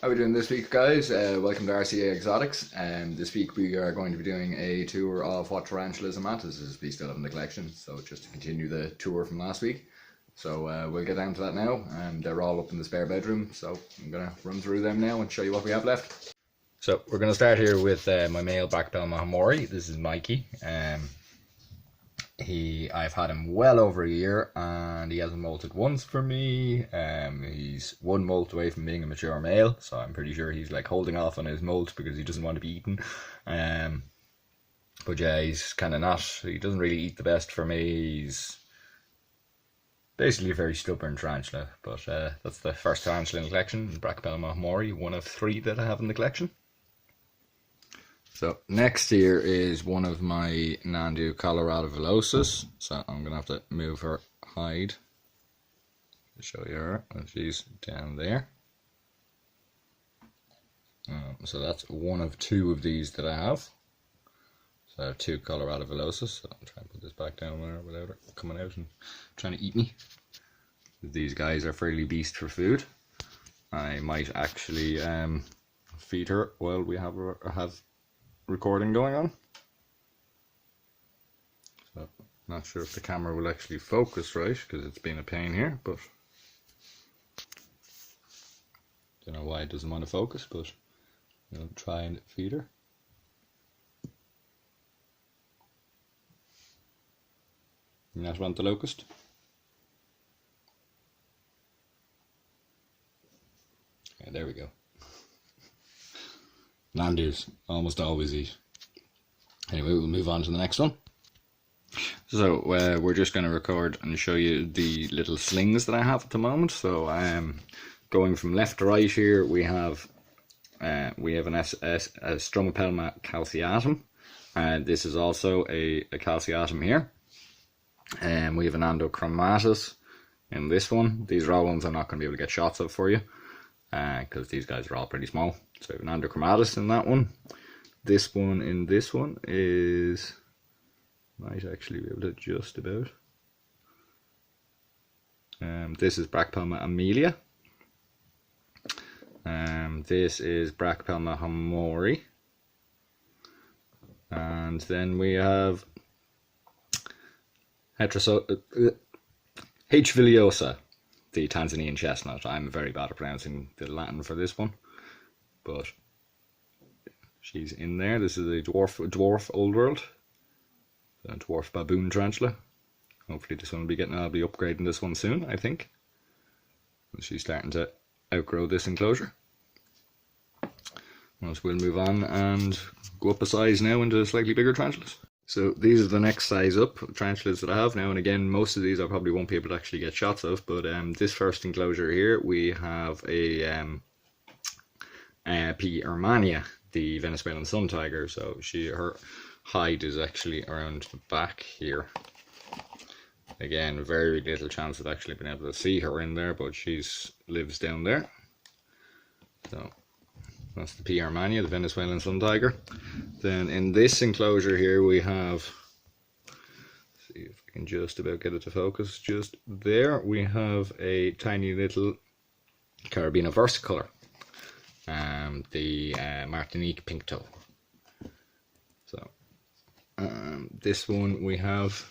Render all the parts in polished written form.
How are we doing this week, guys? Welcome to RCA Exotics. This week we are going to be doing a tour of what tarantulas and mantises we still have in the collection. So just to continue the tour from last week. So we'll get down to that now. They're all up in the spare bedroom. So I'm going to run through them now and show you what we have left. So we're going to start here with my male black Palma Hamori. This is Mikey. I've had him well over a year and he hasn't molted once for me. He's one molt away from being a mature male, so I'm pretty sure he's like holding off on his molt because he doesn't want to be eaten. But yeah, he's kind of not, he doesn't really eat the best for me. He's basically a very stubborn tarantula, but that's the first tarantula in the collection, Black Palma Hamori, one of 3 that I have in the collection. So next here is one of my Nandu Colorado Velocious. So I'm going to have to move her hide to show you her. And she's down there. So that's one of 2 of these that I have. So I have 2 Colorado Velocious. So I'll try and put this back down there without her coming out and trying to eat me. These guys are fairly beast for food. I might actually feed her while we have recording going on. So not sure if the camera will actually focus right because it's been a pain here, but don't know why it doesn't want to focus, but I'll try and feed her. You not want the locust? Yeah, there we go. Nandus almost always eat. Anyway, we'll move on to the next one. So we're just going to record and show you the little slings that I have at the moment. So going from left to right here, we have an Stromopelma calceatum. This is also a calceatum here. We have an Andochromatus in this one. These raw ones I'm not going to be able to get shots of for you because these guys are all pretty small. So we have an Andochromatus in that one. This one in this one is, might actually be able to just about. This is Brachypelma amelia. This is Brachypelma hamori. And then we have H. viliosa, the Tanzanian chestnut. I'm very bad at pronouncing the Latin for this one, but she's in there. This is a dwarf old world, a dwarf baboon tarantula. Hopefully this one will be I'll be upgrading this one soon, I think. She's starting to outgrow this enclosure. So we'll move on and go up a size now into slightly bigger tarantulas. So these are the next size up tarantulas that I have now, and again most of these I probably won't be able to actually get shots of, but this first enclosure here we have a P. ermania, the Venezuelan sun tiger. So her hide is actually around the back here. Again, very little chance of actually being able to see her in there, but she's lives down there. So that's the P. ermania, the Venezuelan sun tiger. Then in this enclosure here we have, see if I can just about get it to focus, just there we have a tiny little Carabina versicolor, the Martinique pink toe. So this one we have,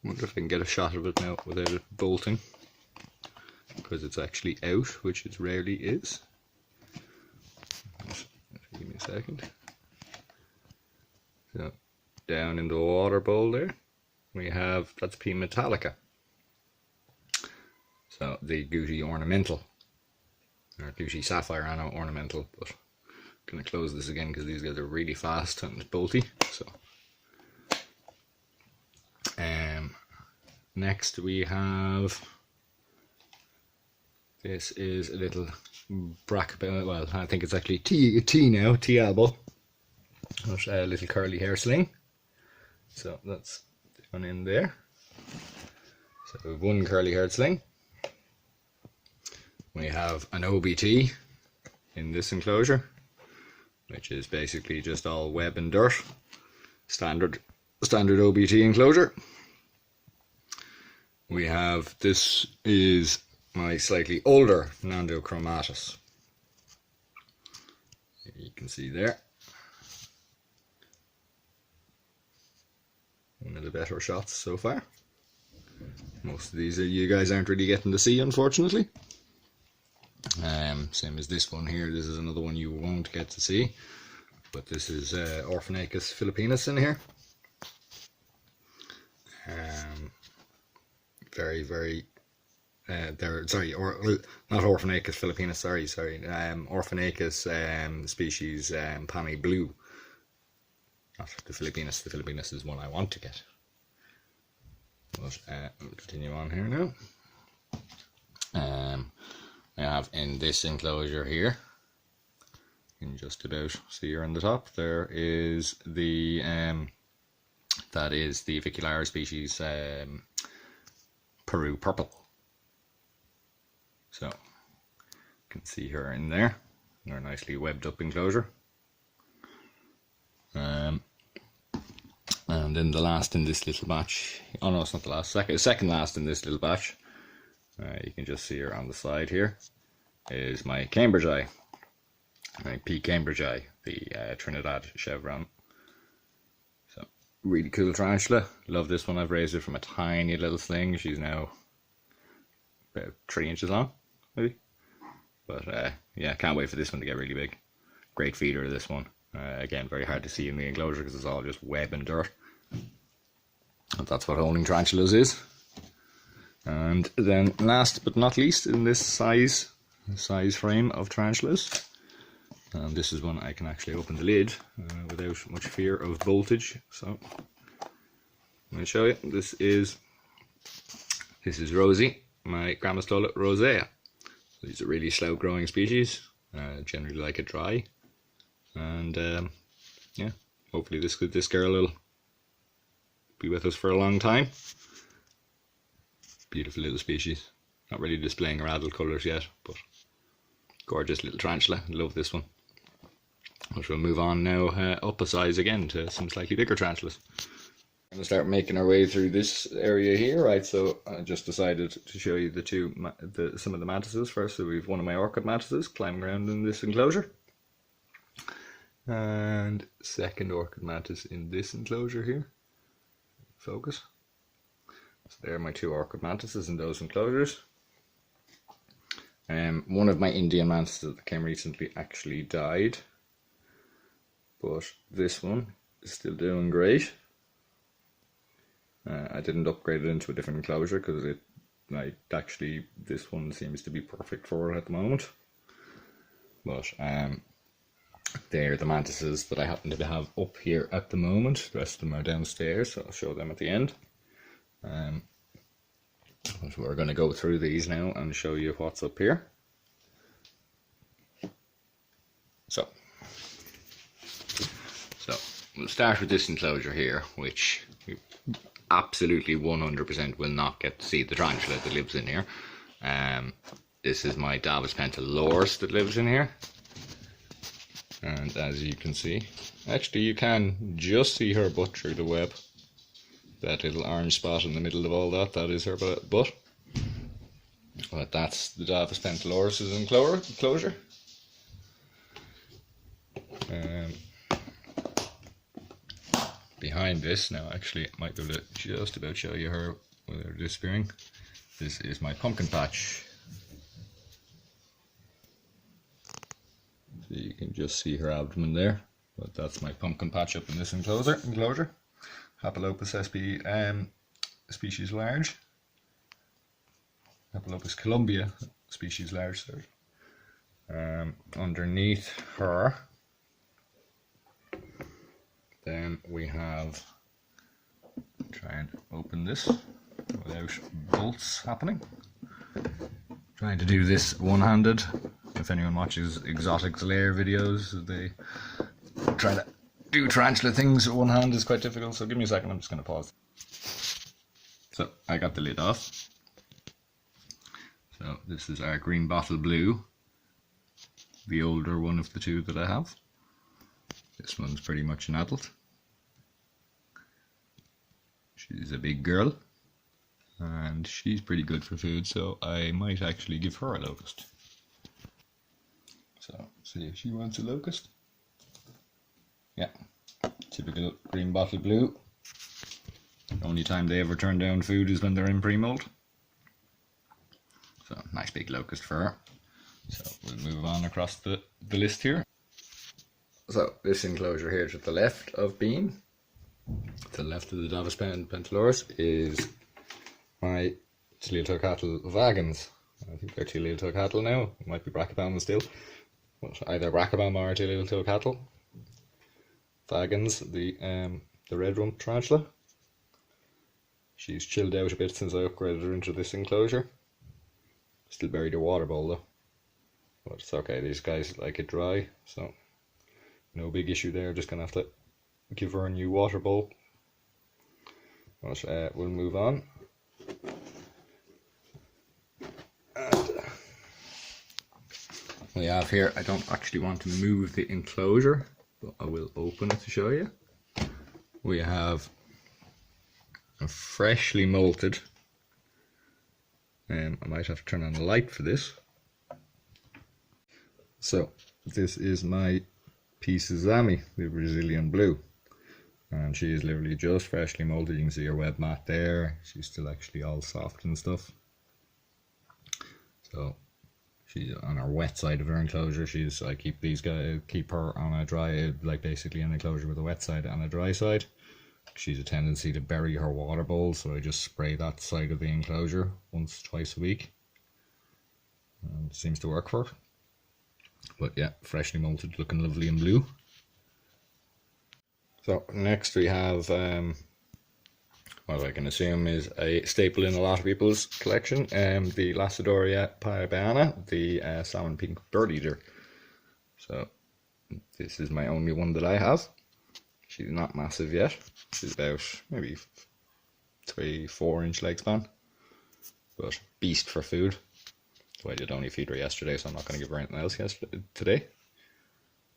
I wonder if I can get a shot of it now without it bolting, because it's actually out, which it rarely is. Give me a second. So down in the water bowl there we have, that's P. metallica, so the Gucci ornamental, or Gucci sapphire ornamental. But I'm going to close this again because these guys are really fast and bolty. So next we have, this is a little Brachypelma, well I think it's actually T now, T elbow, a little curly hair sling. So that's the one in there. So we have one curly haired sling. We have an OBT in this enclosure, which is basically just all web and dirt. Standard OBT enclosure. We have, this is my slightly older Nandu Chromatus. You can see there. One of the better shots so far. Most of these you guys aren't really getting to see, unfortunately. Same as this one here. This is another one you won't get to see. But this is Orphanacus philippinus in here. Very, very... not Orphanacus philippinus, sorry. Orphanacus species Palma blue. Not the Philippinus. The Philippinus is one I want to get. But we'll continue on here now. I have in this enclosure here, you can just about see here on the top, there is the that is the Vicular species Peru purple. So you can see her in there. They're a nicely webbed up enclosure. And then the last in this little batch, oh no, it's not the last, second last in this little batch, you can just see her on the side here, is my Cambridge eye, my P. Cambridge eye, the Trinidad chevron. So, really cool tarantula. Love this one. I've raised her from a tiny little sling. She's now about 3 inches long, maybe. But yeah, can't wait for this one to get really big. Great feeder, this one. Again, very hard to see in the enclosure because it's all just web and dirt. But that's what owning tarantulas is. And then last but not least in this size frame of tarantulas, and this is one I can actually open the lid without much fear of voltage. So let me show you. This is Rosie, my grandma's Lola rosea. These are really slow growing species, generally like it dry. And yeah, hopefully this girl will be with us for a long time. Beautiful little species. Not really displaying her adult colours yet, but gorgeous little tarantula. Love this one. But we'll move on now up a size again to some slightly bigger tarantulas. We're going to start making our way through this area here, right? So I just decided to show you some of the mantises first. So we've one of my orchid mantises climbing around in this enclosure. And second orchid mantis in this enclosure here. Focus. So there are my 2 orchid mantises in those enclosures. One of my Indian mantises that came recently actually died, but this one is still doing great. I didn't upgrade it into a different enclosure because this one seems to be perfect for it at the moment. But they're the mantises that I happen to have up here at the moment. The rest of them are downstairs, so I'll show them at the end. But we're going to go through these now and show you what's up here. So we'll start with this enclosure here, which we absolutely 100% will not get to see the tarantula that lives in here. This is my Davus pentalors that lives in here. And as you can see, actually you can just see her butt through the web. That little orange spot in the middle of all that, that is her butt. But that's the Davus pentalors' enclosure. Behind this, now actually I might be able to just about show you her without disappearing. This is my pumpkin patch. So you can just see her abdomen there, but that's my pumpkin patch up in this enclosure. Hapalopus sp species large. Hapalopus columbia species large, sorry. Underneath her, then we have, try and open this without bolts happening. Trying to do this one-handed. If anyone watches Exotics Lair videos, they try to do tarantula things with one hand is quite difficult, so give me a second, I'm just going to pause. So I got the lid off. So this is our green bottle blue, the older one of the 2 that I have. This one's pretty much an adult. She's a big girl and she's pretty good for food, so I might actually give her a locust. So see if she wants a locust. typical green bottle blue. The only time they ever turn down food is when they're in pre-molt. So nice big locust fur. So we'll move on across the list here. So this enclosure here to the left of Bean, to the left of the Davos Pentaloris, is my Untitled Cattle Vagans. I think they're Untitled Cattle now. It might be Brachypalma still. But either Brachypalma or Untitled Cattle. Vagans, the red rump tarantula. She's chilled out a bit since I upgraded her into this enclosure. Still buried her water bowl though. But it's okay, these guys like it dry, so no big issue there. Just gonna have to give her a new water bowl. But we'll move on. And we have here, I don't actually want to move the enclosure, but I will open it to show you. We have a freshly molted, I might have to turn on the light for this. So this is my Mantises I, the Brazilian blue, and she is literally just freshly molted. You can see her web mat there. She's still actually all soft and stuff. So she's on her wet side of her enclosure. I keep her on a dry, like basically an enclosure with a wet side and a dry side. She's a tendency to bury her water bowl, so I just spray that side of the enclosure twice a week. And it seems to work for her. But yeah, freshly molted, looking lovely in blue. So next we have what I can assume is a staple in a lot of people's collection, the Lacedoria Parabiana, the salmon pink bird eater. So this is my only one that I have. She's not massive yet. She's about maybe 3-4 inch leg span, but beast for food. So I did only feed her yesterday, so I'm not going to give her anything else today.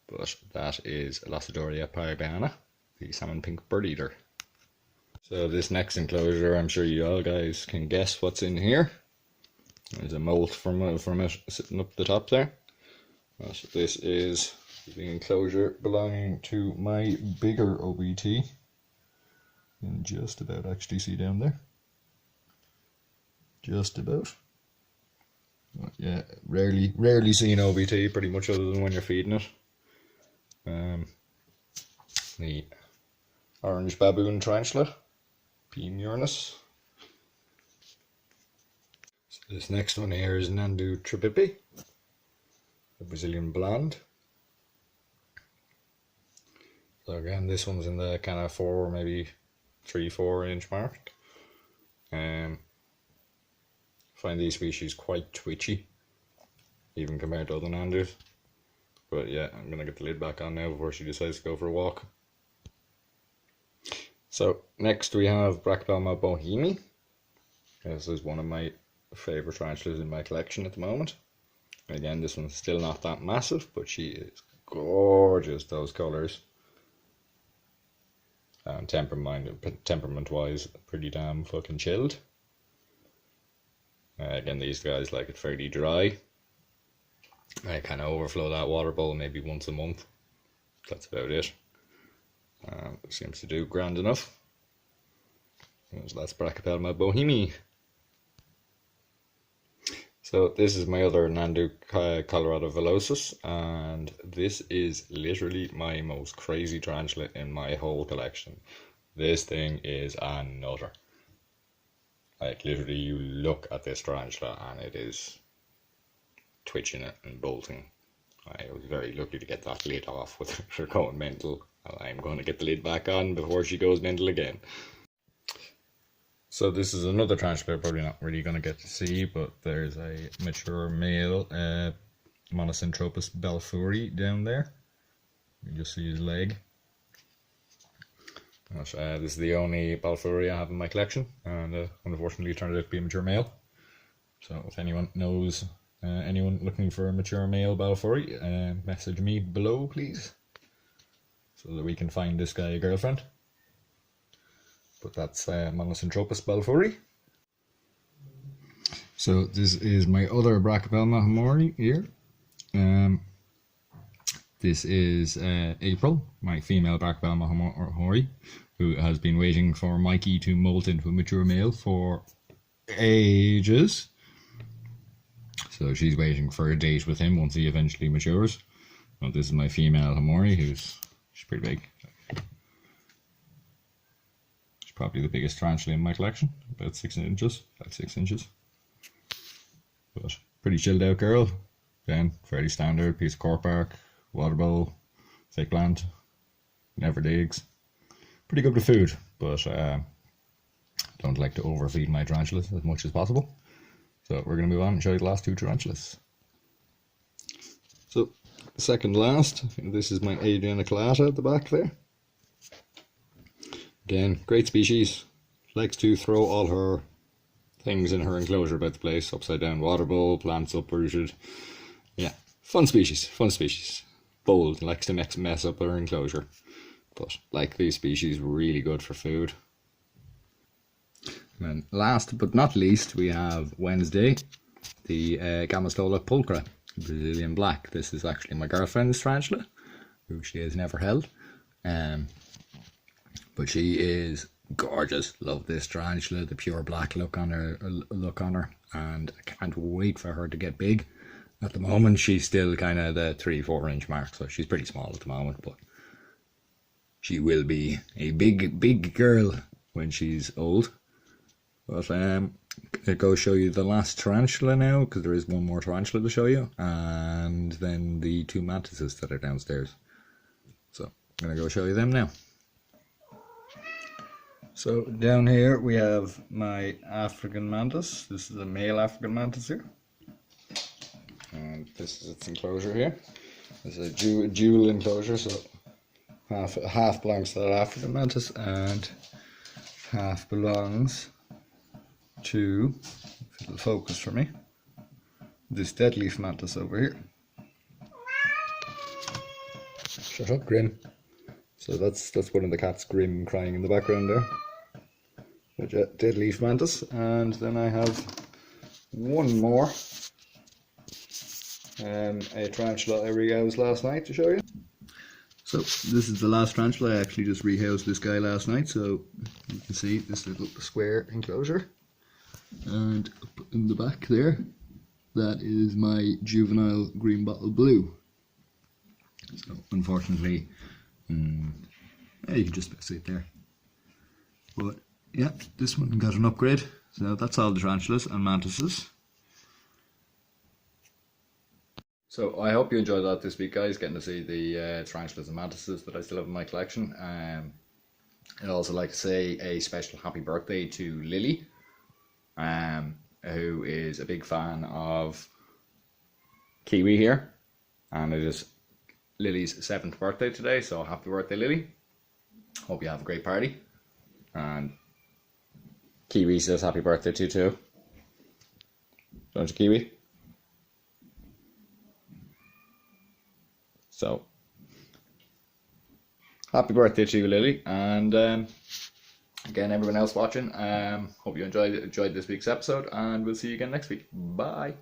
But that is Lacedoria Parabiana, the salmon pink bird eater. So this next enclosure, I'm sure you all guys can guess what's in here. There's a molt from it sitting up the top there. So this is the enclosure belonging to my bigger OBT. You can just about actually see down there. Just about. But yeah, rarely seen OBT, pretty much, other than when you're feeding it. The orange baboon tarantula, P. murinus. So this next one here is Nandu Tripipi, the Brazilian blonde. So again, this one's in the kind of 4, maybe 3-4 inch mark. Find these species quite twitchy, even compared to other Nandus. But yeah, I'm gonna get the lid back on now before she decides to go for a walk. So next we have Brachypalma Bohemi. This is one of my favourite tarantulas in my collection at the moment. And again, this one's still not that massive, but she is gorgeous, those colours. And temperament-wise, pretty damn fucking chilled. Again, these guys like it fairly dry. I kind of overflow that water bowl maybe once a month. That's about it. It seems to do grand enough. So that's Brachypalma Bohemi. So this is my other Nandu Colorado Velocis, and this is literally my most crazy tarantula in my whole collection. This thing is a nutter. Like literally, you look at this tarantula and it is twitching it and bolting. I was very lucky to get that lid off with her going mental. I'm going to get the lid back on before she goes mental again. So this is another tarantula probably not really going to get to see, but there's a mature male Mantis belfouri down there. You just see his leg. This is the only belfouri I have in my collection, and unfortunately it turned out to be a mature male. So if anyone knows anyone looking for a mature male belfouri, message me below please, so that we can find this guy a girlfriend. But that's Mantis belfouri. So this is my other Brachypalma Hamori here. This is April, my female black Palma Hori, who has been waiting for Mikey to molt into a mature male for ages. So she's waiting for a date with him once he eventually matures. Well, this is my female Hamori, she's pretty big. She's probably the biggest tarantula in my collection, about 6 inches, But pretty chilled out girl. Again, fairly standard, piece of cork bark, water bowl, fake plant, never digs. Pretty good with food, but don't like to overfeed my tarantulas as much as possible. So we're going to move on and show you the last 2 tarantulas. So, second last, this is my Adriana colata at the back there. Again, great species. Likes to throw all her things in her enclosure about the place. Upside down water bowl, plants uprooted. Yeah, fun species. Bold, likes to mess up her enclosure. But like these species, really good for food. And then last but not least, we have Wednesday, the Lola Pulchra, Brazilian black. This is actually my girlfriend's tarantula, who she has never held. But she is gorgeous. Love this tarantula, the pure black look on her, and I can't wait for her to get big. At the moment, she's still kind of the 3-4 inch mark, so she's pretty small at the moment, but she will be a big girl when she's old. But I'll go show you the last tarantula now, because there is one more tarantula to show you, and then the 2 mantises that are downstairs. So I'm going to go show you them now. So down here we have my African mantis. This is a male African mantis here. And this is its enclosure here. This is a dual enclosure, so half belongs to that African mantis and half belongs to, if it'll focus for me, this deadleaf mantis over here. Shut up, Grim. So that's one of the cats, Grim, crying in the background there. A deadleaf mantis, and then I have one more, a tarantula I rehoused last night to show you. So this is the last tarantula. I actually just rehoused this guy last night, so you can see this little square enclosure, and up in the back there, that is my juvenile green bottle blue. So unfortunately, yeah, you can just see it there. But yeah, this one got an upgrade. So that's all the tarantulas and mantises. So I hope you enjoyed that this week, guys, getting to see the tarantulas and mantises that I still have in my collection. I'd also like to say a special happy birthday to Lilly, who is a big fan of Kiwi here, and it is Lily's 7th birthday today, so happy birthday, Lilly. Hope you have a great party. And Kiwi says happy birthday to you too. Don't you, Kiwi? So, happy birthday to you, Lily. And again, everyone else watching, hope you enjoyed this week's episode, and we'll see you again next week. Bye.